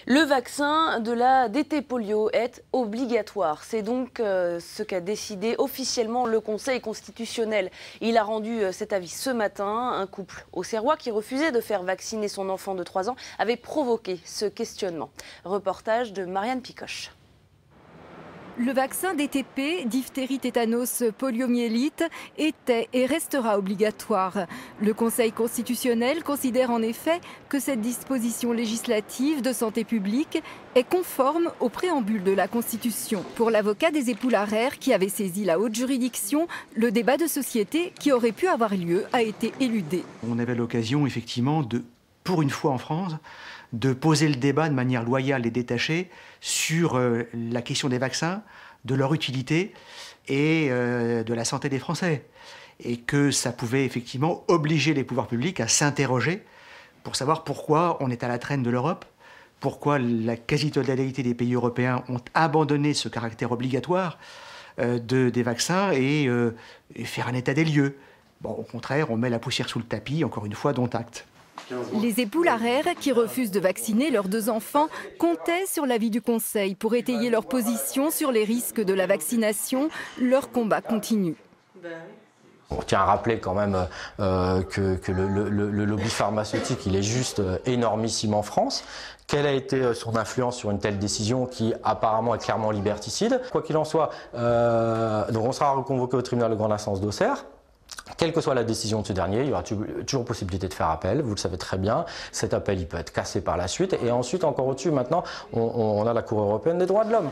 Le vaccin de la DT polio est obligatoire. C'est donc ce qu'a décidé officiellement le Conseil constitutionnel. Il a rendu cet avis ce matin. Un couple auxerrois qui refusait de faire vacciner son enfant de 3 ans avait provoqué ce questionnement. Reportage de Marianne Picoche. Le vaccin DTP, diphtérie, tétanos, poliomyélite, était et restera obligatoire. Le Conseil constitutionnel considère en effet que cette disposition législative de santé publique est conforme au préambule de la Constitution. Pour l'avocat des époux Larère qui avait saisi la haute juridiction, le débat de société qui aurait pu avoir lieu a été éludé. On avait l'occasion effectivement pour une fois en France, de poser le débat de manière loyale et détachée sur la question des vaccins, de leur utilité et de la santé des Français. Et que ça pouvait effectivement obliger les pouvoirs publics à s'interroger pour savoir pourquoi on est à la traîne de l'Europe, pourquoi la quasi-totalité des pays européens ont abandonné ce caractère obligatoire des vaccins et faire un état des lieux. Bon, au contraire, on met la poussière sous le tapis, encore une fois, dont acte. Les époux Larère, qui refusent de vacciner leurs 2 enfants, comptaient sur l'avis du Conseil pour étayer leur position sur les risques de la vaccination. Leur combat continue. On tient à rappeler quand même que le lobby pharmaceutique, il est juste énormissime en France. Quelle a été son influence sur une telle décision qui apparemment est clairement liberticide? Quoi qu'il en soit, donc on sera reconvoqué au tribunal de grande instance d'Auxerre. Quelle que soit la décision de ce dernier, il y aura toujours possibilité de faire appel, vous le savez très bien. Cet appel, il peut être cassé par la suite. Et ensuite, encore au-dessus, maintenant, on a la Cour européenne des droits de l'homme.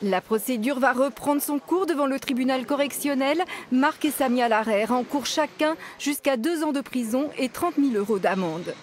La procédure va reprendre son cours devant le tribunal correctionnel. Marc et Samia Larère encourent chacun jusqu'à 2 ans de prison et 30 000 € d'amende.